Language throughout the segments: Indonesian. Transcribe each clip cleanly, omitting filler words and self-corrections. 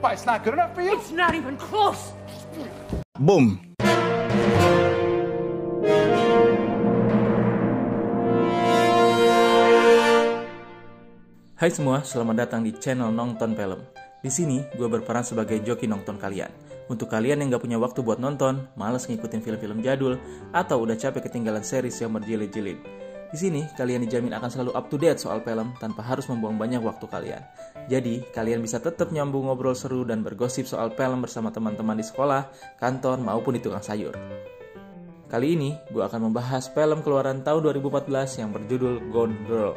But it's not good enough for you? It's not even close. Boom. Hai semua, selamat datang di channel Nongton Film. Di sini, gue berperan sebagai joki nongton kalian. Untuk kalian yang gak punya waktu buat nonton, malas ngikutin film-film jadul, atau udah capek ketinggalan series yang berjilid-jilid. Di sini, kalian dijamin akan selalu up to date soal film tanpa harus membuang banyak waktu kalian. Jadi, kalian bisa tetap nyambung ngobrol seru dan bergosip soal film bersama teman-teman di sekolah, kantor, maupun di tukang sayur. Kali ini, gue akan membahas film keluaran tahun 2014 yang berjudul Gone Girl,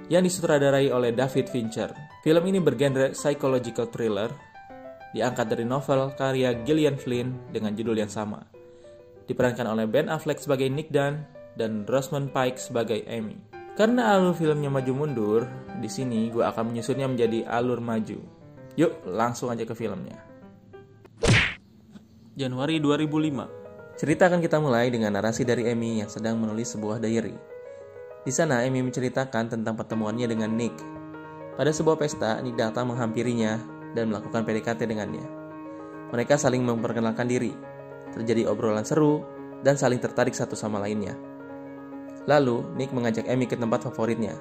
yang disutradarai oleh David Fincher. Film ini bergenre psychological thriller, diangkat dari novel karya Gillian Flynn dengan judul yang sama. Diperankan oleh Ben Affleck sebagai Nick Dunn dan Rosamund Pike sebagai Amy. Karena alur filmnya maju mundur, di sini gue akan menyusunnya menjadi alur maju. Yuk, langsung aja ke filmnya. Januari 2005. Cerita akan kita mulai dengan narasi dari Amy yang sedang menulis sebuah diary. Di sana, Amy menceritakan tentang pertemuannya dengan Nick. Pada sebuah pesta, Nick datang menghampirinya dan melakukan PDKT dengannya. Mereka saling memperkenalkan diri. Terjadi obrolan seru dan saling tertarik satu sama lainnya. Lalu, Nick mengajak Amy ke tempat favoritnya.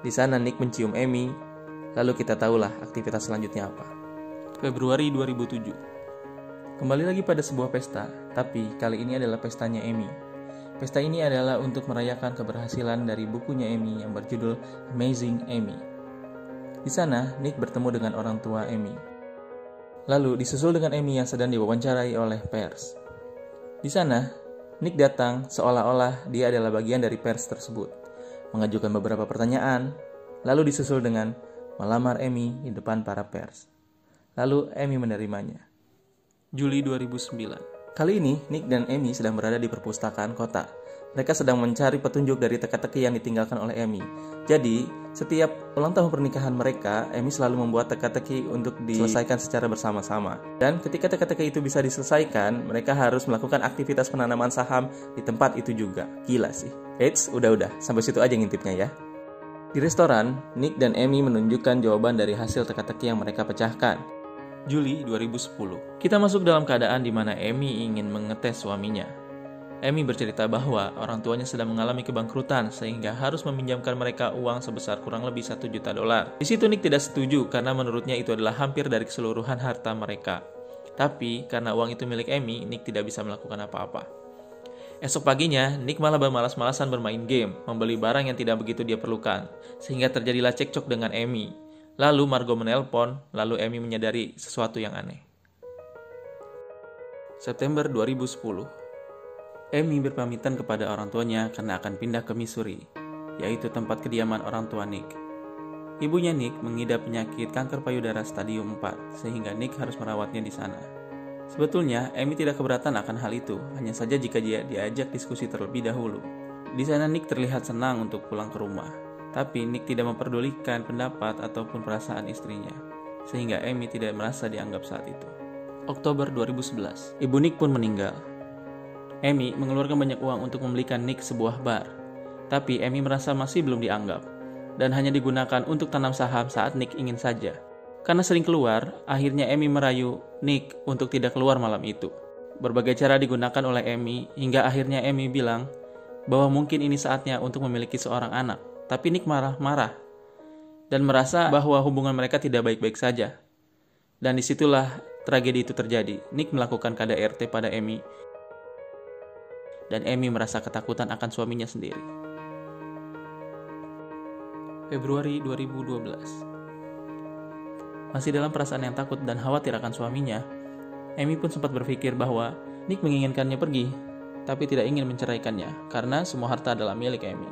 Di sana, Nick mencium Amy. Lalu kita tahulah aktivitas selanjutnya apa. Februari 2007. Kembali lagi pada sebuah pesta, tapi kali ini adalah pestanya Amy. Pesta ini adalah untuk merayakan keberhasilan dari bukunya Amy yang berjudul Amazing Amy. Di sana, Nick bertemu dengan orang tua Amy. Lalu disusul dengan Amy yang sedang diwawancarai oleh pers. Di sana, Nick datang seolah-olah dia adalah bagian dari pers tersebut, mengajukan beberapa pertanyaan, lalu disusul dengan melamar Amy di depan para pers. Lalu Amy menerimanya. Juli 2009. Kali ini, Nick dan Amy sedang berada di perpustakaan kota. Mereka sedang mencari petunjuk dari teka-teki yang ditinggalkan oleh Amy. Jadi, setiap ulang tahun pernikahan mereka, Amy selalu membuat teka-teki untuk diselesaikan secara bersama-sama. Dan ketika teka-teki itu bisa diselesaikan, mereka harus melakukan aktivitas penanaman saham di tempat itu juga. Gila sih. Eits, udah. Sampai situ aja ngintipnya ya. Di restoran, Nick dan Amy menunjukkan jawaban dari hasil teka-teki yang mereka pecahkan. Juli 2010. Kita masuk dalam keadaan di mana Amy ingin mengetes suaminya. Amy bercerita bahwa orang tuanya sedang mengalami kebangkrutan sehingga harus meminjamkan mereka uang sebesar kurang lebih $1 juta. Di situ Nick tidak setuju karena menurutnya itu adalah hampir dari keseluruhan harta mereka. Tapi karena uang itu milik Amy, Nick tidak bisa melakukan apa-apa. Esok paginya, Nick malah bermalas-malasan bermain game, membeli barang yang tidak begitu dia perlukan, sehingga terjadilah cekcok dengan Amy. Lalu Margot menelpon, lalu Amy menyadari sesuatu yang aneh. September 2010. Amy berpamitan kepada orang tuanya karena akan pindah ke Missouri, yaitu tempat kediaman orang tua Nick. Ibunya Nick mengidap penyakit kanker payudara stadium 4, sehingga Nick harus merawatnya di sana. Sebetulnya, Amy tidak keberatan akan hal itu, hanya saja jika dia diajak diskusi terlebih dahulu. Di sana Nick terlihat senang untuk pulang ke rumah. Tapi Nick tidak memperdulikan pendapat ataupun perasaan istrinya, sehingga Amy tidak merasa dianggap saat itu. Oktober 2011, ibu Nick pun meninggal. Amy mengeluarkan banyak uang untuk membelikan Nick sebuah bar, tapi Amy merasa masih belum dianggap, dan hanya digunakan untuk tanam saham saat Nick ingin saja. Karena sering keluar, akhirnya Amy merayu Nick untuk tidak keluar malam itu. Berbagai cara digunakan oleh Amy, hingga akhirnya Amy bilang bahwa mungkin ini saatnya untuk memiliki seorang anak. Tapi Nick marah-marah dan merasa bahwa hubungan mereka tidak baik-baik saja. Dan disitulah tragedi itu terjadi. Nick melakukan KDRT pada Amy, dan Amy merasa ketakutan akan suaminya sendiri. Februari 2012. Masih dalam perasaan yang takut dan khawatir akan suaminya, Amy pun sempat berpikir bahwa Nick menginginkannya pergi, tapi tidak ingin menceraikannya karena semua harta adalah milik Amy.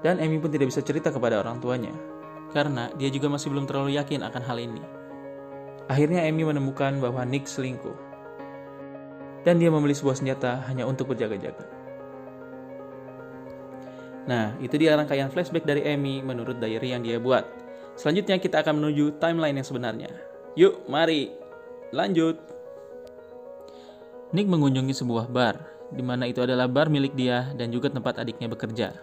Dan Amy pun tidak bisa cerita kepada orang tuanya, karena dia juga masih belum terlalu yakin akan hal ini. Akhirnya Amy menemukan bahwa Nick selingkuh, dan dia membeli sebuah senjata hanya untuk berjaga-jaga. Nah, itu dia rangkaian flashback dari Amy menurut diary yang dia buat. Selanjutnya kita akan menuju timeline yang sebenarnya. Yuk, mari lanjut. Nick mengunjungi sebuah bar, di mana itu adalah bar milik dia dan juga tempat adiknya bekerja.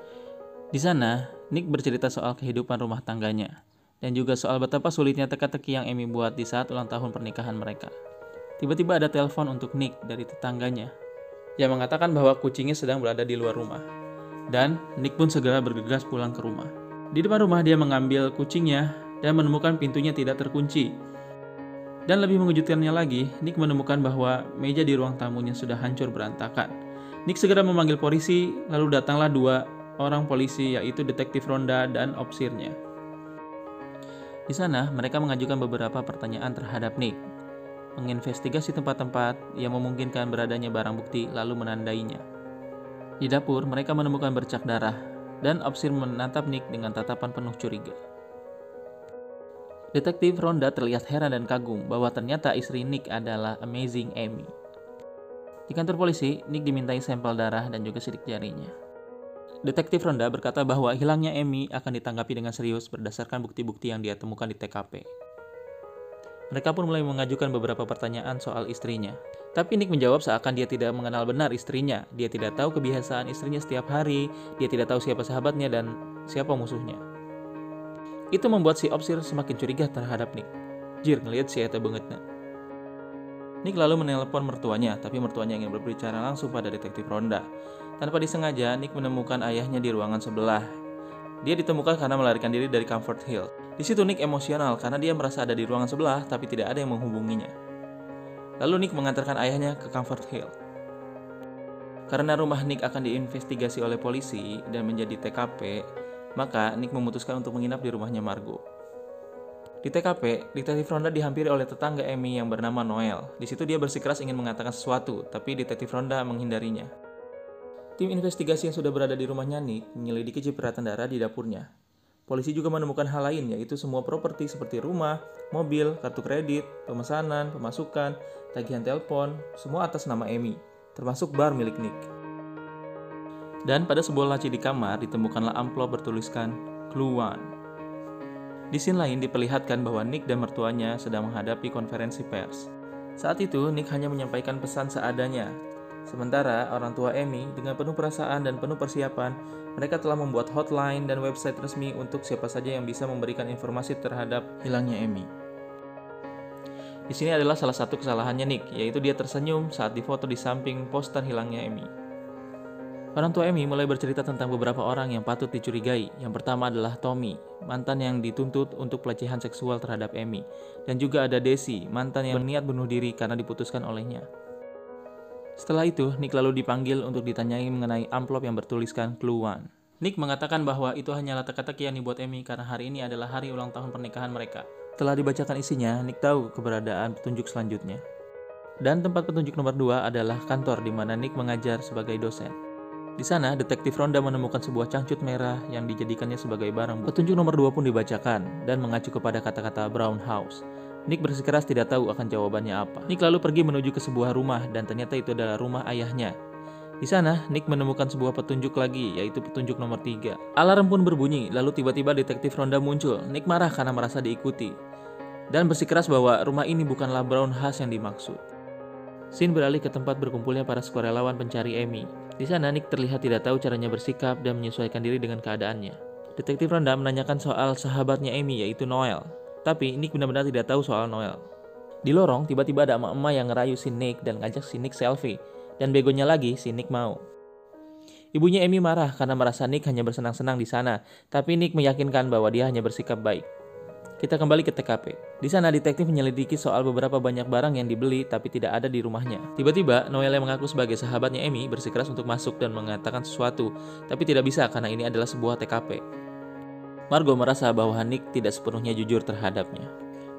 Di sana, Nick bercerita soal kehidupan rumah tangganya. dan juga soal betapa sulitnya teka-teki yang Amy buat di saat ulang tahun pernikahan mereka. Tiba-tiba ada telepon untuk Nick dari tetangganya yang mengatakan bahwa kucingnya sedang berada di luar rumah. Dan Nick pun segera bergegas pulang ke rumah. Di depan rumah dia mengambil kucingnya dan menemukan pintunya tidak terkunci. Dan lebih mengejutkannya lagi, Nick menemukan bahwa meja di ruang tamunya sudah hancur berantakan. Nick segera memanggil polisi, lalu datanglah 2 orang polisi, yaitu detektif ronda dan opsirnya. Di sana, mereka mengajukan beberapa pertanyaan terhadap Nick, menginvestigasi tempat-tempat yang memungkinkan beradanya barang bukti, lalu menandainya. Di dapur, mereka menemukan bercak darah, dan opsir menatap Nick dengan tatapan penuh curiga. Detektif ronda terlihat heran dan kagum bahwa ternyata istri Nick adalah Amazing Amy. Di kantor polisi, Nick dimintai sampel darah dan juga sidik jarinya. Detektif ronda berkata bahwa hilangnya Amy akan ditanggapi dengan serius berdasarkan bukti-bukti yang dia temukan di TKP. Mereka pun mulai mengajukan beberapa pertanyaan soal istrinya. Tapi Nick menjawab seakan dia tidak mengenal benar istrinya. Dia tidak tahu kebiasaan istrinya setiap hari, dia tidak tahu siapa sahabatnya dan siapa musuhnya. Itu membuat si opsir semakin curiga terhadap Nick. Jir, ngeliat si eta bangetna. Nick lalu menelpon mertuanya, tapi mertuanya ingin berbicara langsung pada detektif ronda. Tanpa disengaja, Nick menemukan ayahnya di ruangan sebelah. Dia ditemukan karena melarikan diri dari Comfort Hill. Di situ Nick emosional karena dia merasa ada di ruangan sebelah, tapi tidak ada yang menghubunginya. Lalu Nick mengantarkan ayahnya ke Comfort Hill. Karena rumah Nick akan diinvestigasi oleh polisi dan menjadi TKP, maka Nick memutuskan untuk menginap di rumahnya Margo. Di TKP, detektif ronda dihampiri oleh tetangga Amy yang bernama Noel. Di situ dia bersikeras ingin mengatakan sesuatu, tapi detektif ronda menghindarinya. Tim investigasi yang sudah berada di rumahnya Nick menyelidiki cipratan darah di dapurnya. Polisi juga menemukan hal lain, yaitu semua properti seperti rumah, mobil, kartu kredit, pemesanan, pemasukan, tagihan telepon, semua atas nama Amy, termasuk bar milik Nick. Dan pada sebuah laci di kamar ditemukanlah amplop bertuliskan Clue 1. Di scene lain diperlihatkan bahwa Nick dan mertuanya sedang menghadapi konferensi pers. Saat itu Nick hanya menyampaikan pesan seadanya. Sementara orang tua Amy dengan penuh perasaan dan penuh persiapan, mereka telah membuat hotline dan website resmi untuk siapa saja yang bisa memberikan informasi terhadap hilangnya Amy. Di sini adalah salah satu kesalahannya Nick, yaitu dia tersenyum saat difoto di samping poster hilangnya Amy. Orang tua Amy mulai bercerita tentang beberapa orang yang patut dicurigai. Yang pertama adalah Tommy, mantan yang dituntut untuk pelecehan seksual terhadap Amy. Dan juga ada Desi, mantan yang berniat bunuh diri karena diputuskan olehnya. Setelah itu, Nick lalu dipanggil untuk ditanyai mengenai amplop yang bertuliskan Clue 1. Nick mengatakan bahwa itu hanyalah teka-teki yang dibuat Amy karena hari ini adalah hari ulang tahun pernikahan mereka. Setelah dibacakan isinya, Nick tahu keberadaan petunjuk selanjutnya. Dan tempat petunjuk nomor 2 adalah kantor di mana Nick mengajar sebagai dosen. Di sana, detektif ronda menemukan sebuah cangcut merah yang dijadikannya sebagai barang. Petunjuk nomor 2 pun dibacakan dan mengacu kepada kata-kata Brown House. Nick bersikeras tidak tahu akan jawabannya apa. Nick lalu pergi menuju ke sebuah rumah dan ternyata itu adalah rumah ayahnya. Di sana, Nick menemukan sebuah petunjuk lagi, yaitu petunjuk nomor 3. Alarm pun berbunyi, lalu tiba-tiba detektif ronda muncul. Nick marah karena merasa diikuti dan bersikeras bahwa rumah ini bukanlah Brown House yang dimaksud. Scene beralih ke tempat berkumpulnya para sukarelawan pencari Amy. Di sana, Nick terlihat tidak tahu caranya bersikap dan menyesuaikan diri dengan keadaannya. Detektif ronda menanyakan soal sahabatnya Amy, yaitu Noel. Tapi Nick benar-benar tidak tahu soal Noel. Di lorong, tiba-tiba ada emak-emak yang ngerayu si Nick dan ngajak si Nick selfie. Dan begonya lagi, si Nick mau. Ibunya Amy marah karena merasa Nick hanya bersenang-senang di sana. Tapi Nick meyakinkan bahwa dia hanya bersikap baik. Kita kembali ke TKP. Di sana detektif menyelidiki soal beberapa banyak barang yang dibeli tapi tidak ada di rumahnya. Tiba-tiba Noel yang mengaku sebagai sahabatnya Amy bersikeras untuk masuk dan mengatakan sesuatu. Tapi tidak bisa karena ini adalah sebuah TKP. Margo merasa bahwa Nick tidak sepenuhnya jujur terhadapnya.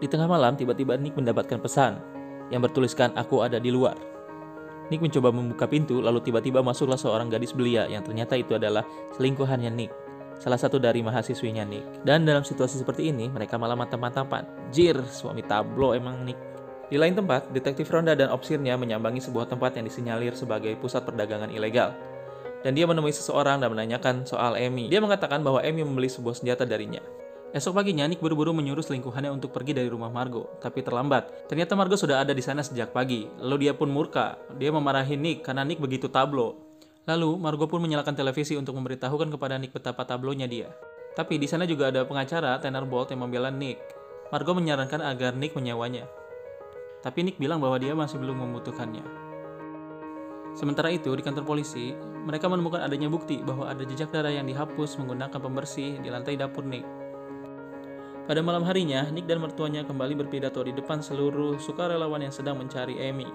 Di tengah malam, tiba-tiba Nick mendapatkan pesan yang bertuliskan "Aku ada di luar". Nick mencoba membuka pintu, lalu tiba-tiba masuklah seorang gadis belia yang ternyata itu adalah selingkuhannya Nick, salah satu dari mahasiswinya Nick. Dan dalam situasi seperti ini, mereka malah mantap-mantapan. Jir, suami tablo emang Nick. Di lain tempat, detektif ronda dan opsirnya menyambangi sebuah tempat yang disinyalir sebagai pusat perdagangan ilegal. Dan dia menemui seseorang dan menanyakan soal Amy. Dia mengatakan bahwa Amy membeli sebuah senjata darinya. Esok paginya, Nick buru-buru menyuruh selingkuhannya untuk pergi dari rumah Margo, tapi terlambat. Ternyata Margo sudah ada di sana sejak pagi. Lalu dia pun murka. Dia memarahi Nick karena Nick begitu tablo. Lalu, Margo pun menyalakan televisi untuk memberitahukan kepada Nick betapa tablonya dia. Tapi di sana juga ada pengacara Tanner Bolt yang membela Nick. Margo menyarankan agar Nick menyewanya. Tapi Nick bilang bahwa dia masih belum membutuhkannya. Sementara itu, di kantor polisi, mereka menemukan adanya bukti bahwa ada jejak darah yang dihapus menggunakan pembersih di lantai dapur Nick. Pada malam harinya, Nick dan mertuanya kembali berpidato di depan seluruh sukarelawan yang sedang mencari Amy.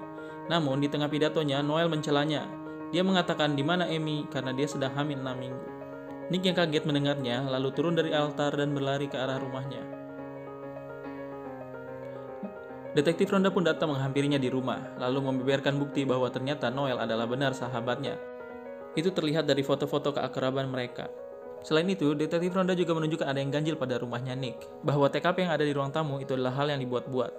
Namun, di tengah pidatonya, Noel mencelanya. Dia mengatakan di mana Amy karena dia sedang hamil 6 minggu. Nick yang kaget mendengarnya, lalu turun dari altar dan berlari ke arah rumahnya. Detektif Ronda pun datang menghampirinya di rumah, lalu membeberkan bukti bahwa ternyata Noel adalah benar sahabatnya. Itu terlihat dari foto-foto keakraban mereka. Selain itu, Detektif Ronda juga menunjukkan ada yang ganjil pada rumahnya Nick, bahwa TKP yang ada di ruang tamu itu adalah hal yang dibuat-buat.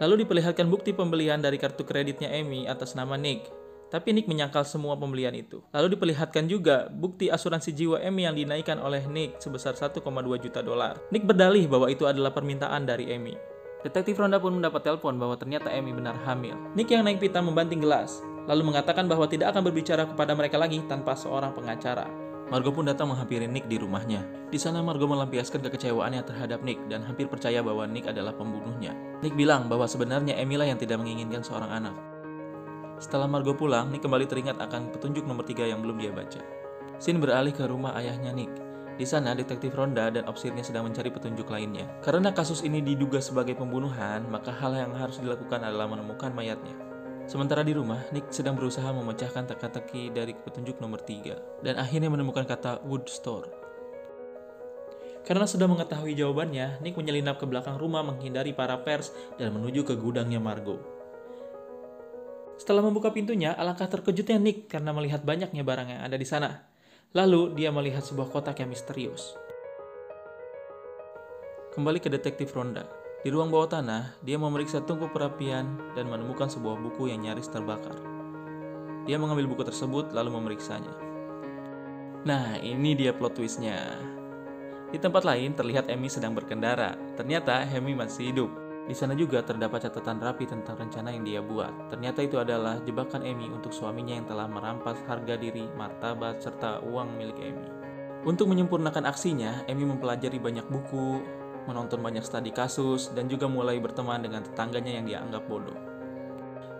Lalu diperlihatkan bukti pembelian dari kartu kreditnya Amy atas nama Nick. Tapi Nick menyangkal semua pembelian itu. Lalu diperlihatkan juga bukti asuransi jiwa Amy yang dinaikkan oleh Nick sebesar 1,2 juta dolar. Nick berdalih bahwa itu adalah permintaan dari Amy. Detektif Ronda pun mendapat telepon bahwa ternyata Amy benar hamil. Nick yang naik pita membanting gelas, lalu mengatakan bahwa tidak akan berbicara kepada mereka lagi tanpa seorang pengacara. Margo pun datang menghampiri Nick di rumahnya. Di sana Margo melampiaskan kekecewaannya terhadap Nick dan hampir percaya bahwa Nick adalah pembunuhnya. Nick bilang bahwa sebenarnya Amy lah yang tidak menginginkan seorang anak. Setelah Margo pulang, Nick kembali teringat akan petunjuk nomor 3 yang belum dia baca. Scene beralih ke rumah ayahnya Nick. Di sana, Detektif Ronda dan opsirnya sedang mencari petunjuk lainnya. Karena kasus ini diduga sebagai pembunuhan, maka hal yang harus dilakukan adalah menemukan mayatnya. Sementara di rumah, Nick sedang berusaha memecahkan teka-teki dari petunjuk nomor 3 dan akhirnya menemukan kata wood store. Karena sudah mengetahui jawabannya, Nick menyelinap ke belakang rumah menghindari para pers dan menuju ke gudangnya Margo. Setelah membuka pintunya, alangkah terkejutnya Nick karena melihat banyaknya barang yang ada di sana. Lalu, dia melihat sebuah kotak yang misterius. Kembali ke Detektif Ronda. Di ruang bawah tanah, dia memeriksa tungku perapian dan menemukan sebuah buku yang nyaris terbakar. Dia mengambil buku tersebut lalu memeriksanya. Nah, ini dia plot twistnya. Di tempat lain, terlihat Amy sedang berkendara. Ternyata, Amy masih hidup. Di sana juga terdapat catatan rapi tentang rencana yang dia buat. Ternyata itu adalah jebakan Amy untuk suaminya yang telah merampas harga diri, martabat, serta uang milik Amy. Untuk menyempurnakan aksinya, Amy mempelajari banyak buku, menonton banyak studi kasus, dan juga mulai berteman dengan tetangganya yang dia anggap bodoh.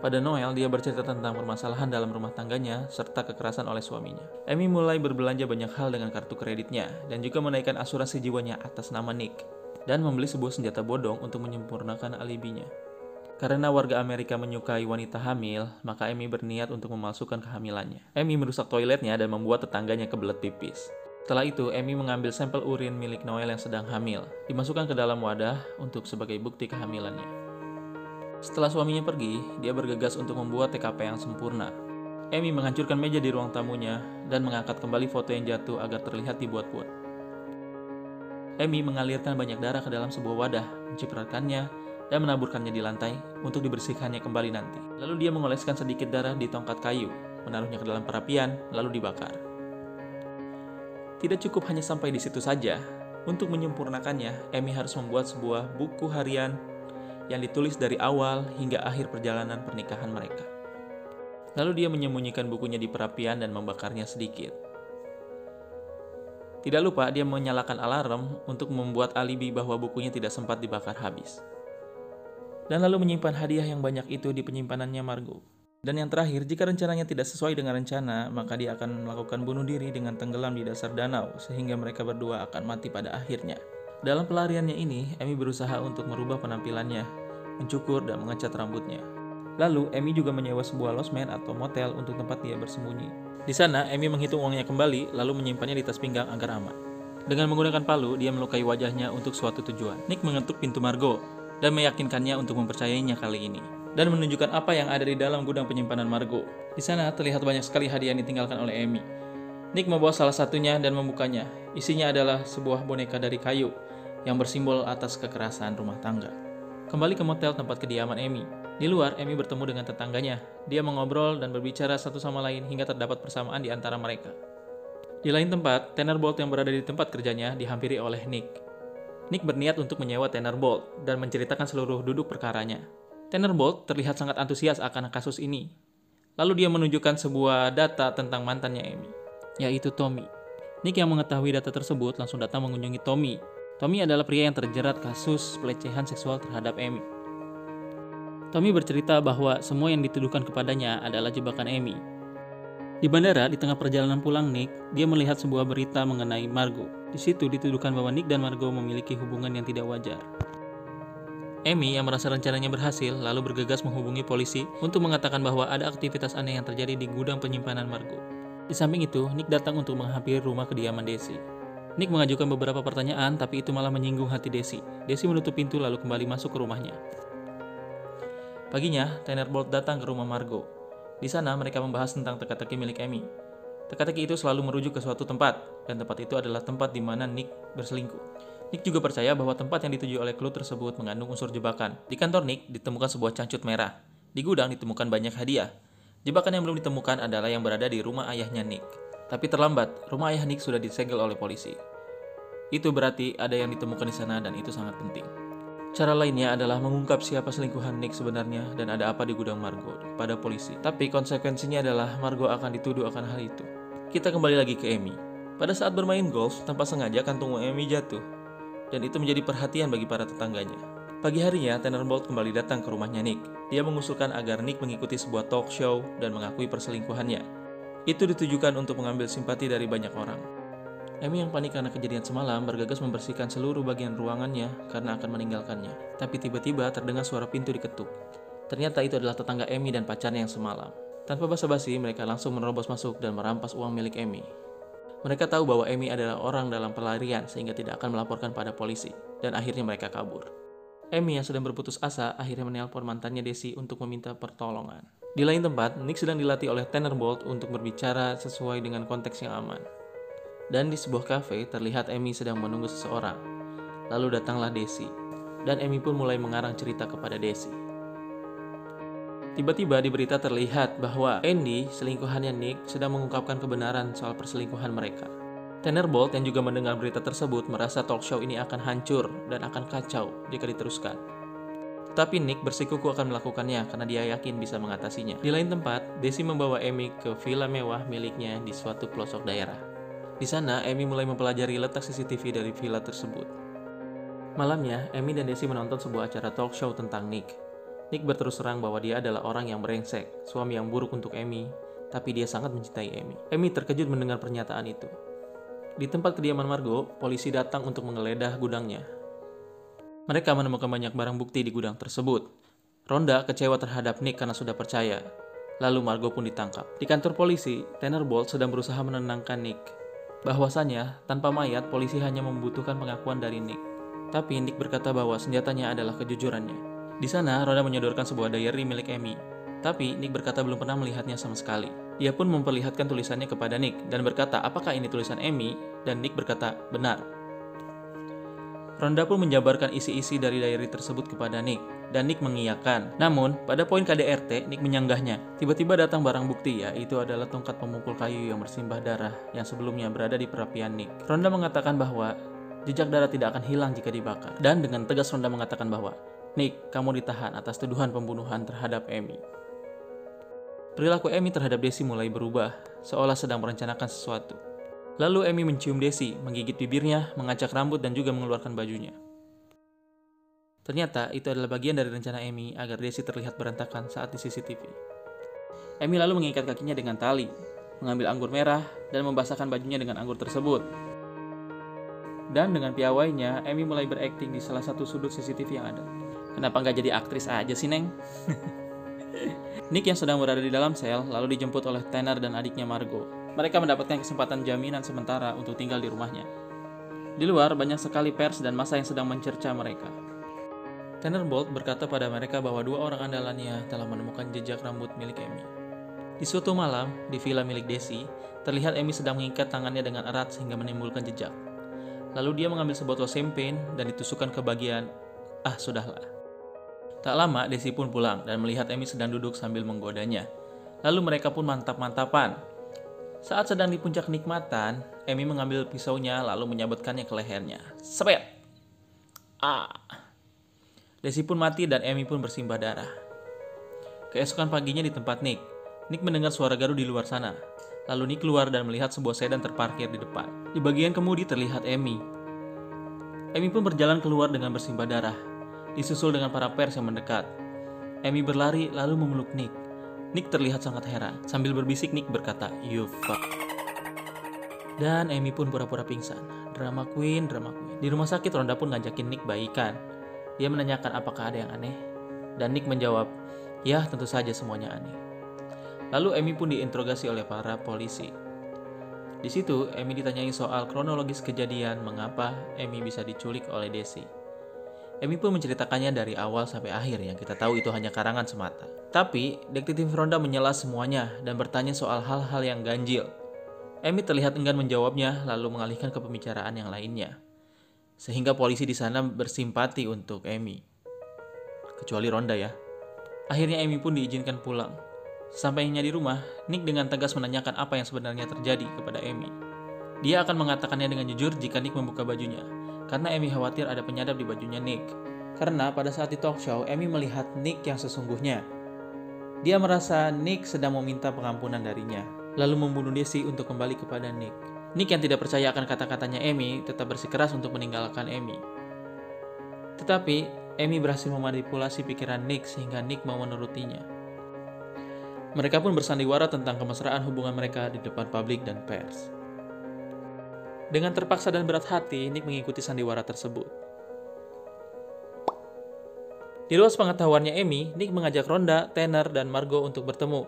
Pada Noel, dia bercerita tentang permasalahan dalam rumah tangganya, serta kekerasan oleh suaminya. Amy mulai berbelanja banyak hal dengan kartu kreditnya, dan juga menaikkan asuransi jiwanya atas nama Nick, dan membeli sebuah senjata bodong untuk menyempurnakan alibinya. Karena warga Amerika menyukai wanita hamil, maka Amy berniat untuk memalsukan kehamilannya. Amy merusak toiletnya dan membuat tetangganya kebelet pipis. Setelah itu, Amy mengambil sampel urin milik Noel yang sedang hamil, dimasukkan ke dalam wadah untuk sebagai bukti kehamilannya. Setelah suaminya pergi, dia bergegas untuk membuat TKP yang sempurna. Amy menghancurkan meja di ruang tamunya dan mengangkat kembali foto yang jatuh agar terlihat dibuat-buat. Amy mengalirkan banyak darah ke dalam sebuah wadah, mencipratakannya, dan menaburkannya di lantai untuk dibersihkannya kembali nanti. Lalu dia mengoleskan sedikit darah di tongkat kayu, menaruhnya ke dalam perapian, lalu dibakar. Tidak cukup hanya sampai di situ saja. Untuk menyempurnakannya, Amy harus membuat sebuah buku harian yang ditulis dari awal hingga akhir perjalanan pernikahan mereka. Lalu dia menyembunyikan bukunya di perapian dan membakarnya sedikit. Tidak lupa dia menyalakan alarm untuk membuat alibi bahwa bukunya tidak sempat dibakar habis. Dan lalu menyimpan hadiah yang banyak itu di penyimpanannya Margo. Dan yang terakhir, jika rencananya tidak sesuai dengan rencana, maka dia akan melakukan bunuh diri dengan tenggelam di dasar danau, sehingga mereka berdua akan mati pada akhirnya. Dalam pelariannya ini, Amy berusaha untuk merubah penampilannya, mencukur dan mengecat rambutnya. Lalu, Amy juga menyewa sebuah losmen atau motel untuk tempat dia bersembunyi. Di sana, Amy menghitung uangnya kembali, lalu menyimpannya di tas pinggang agar aman. Dengan menggunakan palu, dia melukai wajahnya untuk suatu tujuan. Nick mengetuk pintu Margo dan meyakinkannya untuk mempercayainya kali ini, dan menunjukkan apa yang ada di dalam gudang penyimpanan Margo. Di sana terlihat banyak sekali hadiah yang ditinggalkan oleh Amy. Nick membawa salah satunya dan membukanya. Isinya adalah sebuah boneka dari kayu yang bersimbol atas kekerasan rumah tangga. Kembali ke motel tempat kediaman Amy. Di luar, Amy bertemu dengan tetangganya. Dia mengobrol dan berbicara satu sama lain hingga terdapat persamaan di antara mereka. Di lain tempat, Tanner Bolt yang berada di tempat kerjanya dihampiri oleh Nick. Nick berniat untuk menyewa Tanner Bolt dan menceritakan seluruh duduk perkaranya. Tanner Bolt terlihat sangat antusias akan kasus ini. Lalu dia menunjukkan sebuah data tentang mantannya Amy, yaitu Tommy. Nick yang mengetahui data tersebut langsung datang mengunjungi Tommy. Tommy adalah pria yang terjerat kasus pelecehan seksual terhadap Amy. Tommy bercerita bahwa semua yang dituduhkan kepadanya adalah jebakan Amy. Di bandara, di tengah perjalanan pulang Nick, dia melihat sebuah berita mengenai Margot. Di situ dituduhkan bahwa Nick dan Margot memiliki hubungan yang tidak wajar. Amy yang merasa rencananya berhasil lalu bergegas menghubungi polisi untuk mengatakan bahwa ada aktivitas aneh yang terjadi di gudang penyimpanan Margot. Di samping itu, Nick datang untuk menghampiri rumah kediaman Desi. Nick mengajukan beberapa pertanyaan, tapi itu malah menyinggung hati Desi. Desi menutup pintu lalu kembali masuk ke rumahnya. Paginya, Tanner Bolt datang ke rumah Margot. Di sana, mereka membahas tentang teka-teki milik Amy. Teka-teki itu selalu merujuk ke suatu tempat, dan tempat itu adalah tempat di mana Nick berselingkuh. Nick juga percaya bahwa tempat yang dituju oleh clue tersebut mengandung unsur jebakan. Di kantor Nick, ditemukan sebuah cangcut merah. Di gudang ditemukan banyak hadiah. Jebakan yang belum ditemukan adalah yang berada di rumah ayahnya Nick. Tapi terlambat, rumah ayah Nick sudah disegel oleh polisi. Itu berarti ada yang ditemukan di sana dan itu sangat penting. Cara lainnya adalah mengungkap siapa selingkuhan Nick sebenarnya dan ada apa di gudang Margot pada polisi. Tapi konsekuensinya adalah Margot akan dituduh akan hal itu. Kita kembali lagi ke Amy. Pada saat bermain golf, tanpa sengaja kantung Amy jatuh. Dan itu menjadi perhatian bagi para tetangganya. Pagi harinya, Tanner Bolt kembali datang ke rumahnya Nick. Dia mengusulkan agar Nick mengikuti sebuah talk show dan mengakui perselingkuhannya. Itu ditujukan untuk mengambil simpati dari banyak orang. Amy yang panik karena kejadian semalam bergegas membersihkan seluruh bagian ruangannya karena akan meninggalkannya. Tapi tiba-tiba terdengar suara pintu diketuk. Ternyata itu adalah tetangga Amy dan pacarnya yang semalam. Tanpa basa-basi, mereka langsung menerobos masuk dan merampas uang milik Amy. Mereka tahu bahwa Amy adalah orang dalam pelarian sehingga tidak akan melaporkan pada polisi. Dan akhirnya mereka kabur. Amy yang sedang berputus asa akhirnya menelpon mantannya Desi untuk meminta pertolongan. Di lain tempat, Nick sedang dilatih oleh Tanner Bolt untuk berbicara sesuai dengan konteks yang aman. Dan di sebuah kafe terlihat Amy sedang menunggu seseorang. Lalu datanglah Desi. Dan Amy pun mulai mengarang cerita kepada Desi. Tiba-tiba di berita terlihat bahwa Andy, selingkuhannya Nick, sedang mengungkapkan kebenaran soal perselingkuhan mereka. Tanner Bolt yang juga mendengar berita tersebut merasa talk show ini akan hancur dan akan kacau jika diteruskan. Tetapi Nick bersikukuh akan melakukannya karena dia yakin bisa mengatasinya. Di lain tempat, Desi membawa Amy ke villa mewah miliknya di suatu pelosok daerah. Di sana, Amy mulai mempelajari letak CCTV dari villa tersebut. Malamnya, Amy dan Desi menonton sebuah acara talk show tentang Nick. Nick berterus terang bahwa dia adalah orang yang brengsek, suami yang buruk untuk Amy, tapi dia sangat mencintai Amy. Amy terkejut mendengar pernyataan itu. Di tempat kediaman Margot, polisi datang untuk menggeledah gudangnya. Mereka menemukan banyak barang bukti di gudang tersebut. Rhonda kecewa terhadap Nick karena sudah percaya. Lalu Margot pun ditangkap. Di kantor polisi, Tanner Bolt sedang berusaha menenangkan Nick. Bahwasanya, tanpa mayat, polisi hanya membutuhkan pengakuan dari Nick. Tapi Nick berkata bahwa senjatanya adalah kejujurannya. Di sana, Rhonda menyodorkan sebuah diary milik Amy. Tapi Nick berkata belum pernah melihatnya sama sekali. Dia pun memperlihatkan tulisannya kepada Nick dan berkata, apakah ini tulisan Amy? Dan Nick berkata, benar. Rhonda pun menjabarkan isi-isi dari diary tersebut kepada Nick. Dan Nick mengiyakan. Namun, pada poin KDRT, Nick menyanggahnya. Tiba-tiba datang barang bukti, yaitu adalah tongkat pemukul kayu yang bersimbah darah yang sebelumnya berada di perapian Nick. Rhonda mengatakan bahwa jejak darah tidak akan hilang jika dibakar. Dan dengan tegas Rhonda mengatakan bahwa, Nick, kamu ditahan atas tuduhan pembunuhan terhadap Amy. Perilaku Amy terhadap Desi mulai berubah, seolah sedang merencanakan sesuatu. Lalu Amy mencium Desi, menggigit bibirnya, mengacak rambut dan juga mengeluarkan bajunya. Ternyata itu adalah bagian dari rencana Amy agar Desi terlihat berantakan saat di CCTV. Amy lalu mengikat kakinya dengan tali, mengambil anggur merah, dan membasahkan bajunya dengan anggur tersebut. Dan dengan piawainya, Amy mulai berakting di salah satu sudut CCTV yang ada. Kenapa nggak jadi aktris aja sih, Neng? Nick yang sedang berada di dalam sel lalu dijemput oleh Tanner dan adiknya Margot. Mereka mendapatkan kesempatan jaminan sementara untuk tinggal di rumahnya. Di luar, banyak sekali pers dan massa yang sedang mencerca mereka. Tanner Bolt berkata pada mereka bahwa dua orang andalannya telah menemukan jejak rambut milik Amy. Di suatu malam, di villa milik Desi, terlihat Amy sedang mengikat tangannya dengan erat sehingga menimbulkan jejak. Lalu dia mengambil sebotol champagne dan ditusukkan ke bagian, sudahlah. Tak lama, Desi pun pulang dan melihat Amy sedang duduk sambil menggodanya. Lalu mereka pun mantap-mantapan. Saat sedang di puncak kenikmatan, Amy mengambil pisaunya lalu menyabetkannya ke lehernya. Sepet! Desi pun mati dan Amy pun bersimbah darah. Keesokan paginya di tempat Nick mendengar suara gaduh di luar sana. Lalu Nick keluar dan melihat sebuah sedan terparkir di depan. Di bagian kemudi terlihat Amy. Amy pun berjalan keluar dengan bersimbah darah, disusul dengan para pers yang mendekat. Amy berlari lalu memeluk Nick. Nick terlihat sangat heran. Sambil berbisik Nick berkata, "You fuck." Dan Amy pun pura-pura pingsan. Drama queen. Di rumah sakit Rhonda pun ngajakin Nick baikan. Dia menanyakan apakah ada yang aneh. Dan Nick menjawab, "Ya, tentu saja semuanya aneh." Lalu Amy pun diinterogasi oleh para polisi. Di situ, Amy ditanyai soal kronologis kejadian mengapa Amy bisa diculik oleh Desi. Amy pun menceritakannya dari awal sampai akhir, yang kita tahu itu hanya karangan semata. Tapi, detektif Rhonda menyela semuanya dan bertanya soal hal-hal yang ganjil. Amy terlihat enggan menjawabnya, lalu mengalihkan ke pembicaraan yang lainnya. Sehingga polisi di sana bersimpati untuk Amy. Kecuali Rhonda ya. Akhirnya Amy pun diizinkan pulang. Sampainya di rumah, Nick dengan tegas menanyakan apa yang sebenarnya terjadi kepada Amy. Dia akan mengatakannya dengan jujur jika Nick membuka bajunya, karena Amy khawatir ada penyadap di bajunya Nick. Karena pada saat di talk show, Amy melihat Nick yang sesungguhnya. Dia merasa Nick sedang meminta pengampunan darinya, lalu membunuh Desi untuk kembali kepada Nick. Nick yang tidak percaya akan kata-katanya Amy tetap bersikeras untuk meninggalkan Amy. Tetapi, Amy berhasil memanipulasi pikiran Nick sehingga Nick mau menurutinya. Mereka pun bersandiwara tentang kemesraan hubungan mereka di depan publik dan pers. Dengan terpaksa dan berat hati, Nick mengikuti sandiwara tersebut. Di luar pengetahuannya Amy, Nick mengajak Rhonda, Tanner, dan Margo untuk bertemu.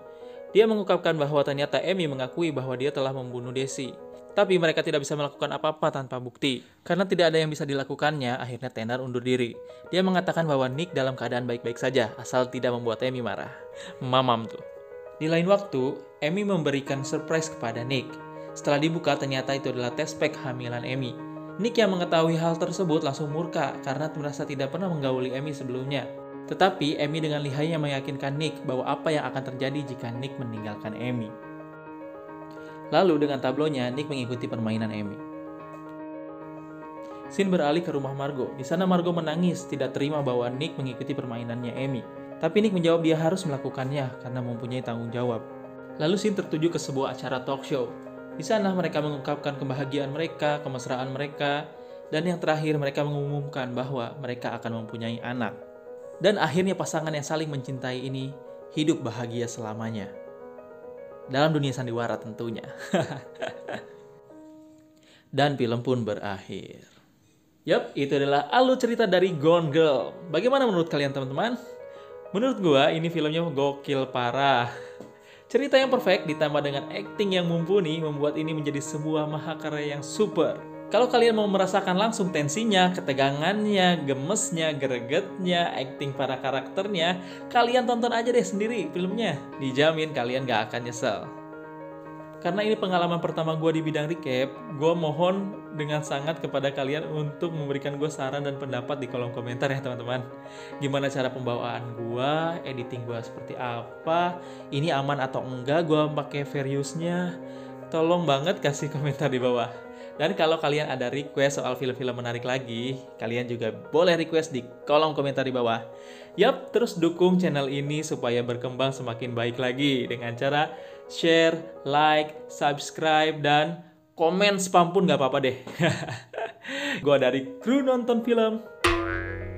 Dia mengungkapkan bahwa ternyata Amy mengakui bahwa dia telah membunuh Desi. Tapi mereka tidak bisa melakukan apa-apa tanpa bukti. Karena tidak ada yang bisa dilakukannya, akhirnya Tanner undur diri. Dia mengatakan bahwa Nick dalam keadaan baik-baik saja, asal tidak membuat Amy marah. Mamam tuh. Di lain waktu, Amy memberikan surprise kepada Nick. Setelah dibuka, ternyata itu adalah test pack hamilan Amy. Nick yang mengetahui hal tersebut langsung murka karena merasa tidak pernah menggauli Amy sebelumnya. Tetapi Amy dengan lihainya meyakinkan Nick bahwa apa yang akan terjadi jika Nick meninggalkan Amy. Lalu dengan tablonya, Nick mengikuti permainan Amy. Scene beralih ke rumah Margo. Di sana Margo menangis, tidak terima bahwa Nick mengikuti permainannya Amy. Tapi Nick menjawab dia harus melakukannya karena mempunyai tanggung jawab. Lalu Scene tertuju ke sebuah acara talk show. Di sana mereka mengungkapkan kebahagiaan mereka, kemesraan mereka, dan yang terakhir mereka mengumumkan bahwa mereka akan mempunyai anak. Dan akhirnya pasangan yang saling mencintai ini hidup bahagia selamanya. Dalam dunia sandiwara tentunya. Dan film pun berakhir. Yup, itu adalah alur cerita dari Gone Girl. Bagaimana menurut kalian teman-teman? Menurut gua ini filmnya gokil parah. Cerita yang perfect ditambah dengan acting yang mumpuni membuat ini menjadi sebuah mahakarya yang super. Kalau kalian mau merasakan langsung tensinya, ketegangannya, gemesnya, gregetnya, acting para karakternya, kalian tonton aja deh sendiri filmnya. Dijamin kalian gak akan nyesel. Karena ini pengalaman pertama gue di bidang recap, gue mohon dengan sangat kepada kalian untuk memberikan gue saran dan pendapat di kolom komentar ya teman-teman. Gimana cara pembawaan gue, editing gue seperti apa, ini aman atau enggak gue pakai fair use-nya. Tolong banget kasih komentar di bawah. Dan kalau kalian ada request soal film-film menarik lagi, kalian juga boleh request di kolom komentar di bawah. Yap, terus dukung channel ini supaya berkembang semakin baik lagi dengan cara share, like, subscribe, dan komen spam pun gak apa-apa deh. Gua dari kru nonton film.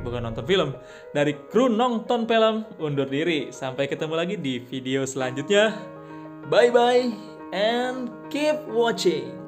Bukan nonton film, dari kru nonton film undur diri. Sampai ketemu lagi di video selanjutnya. Bye-bye and keep watching.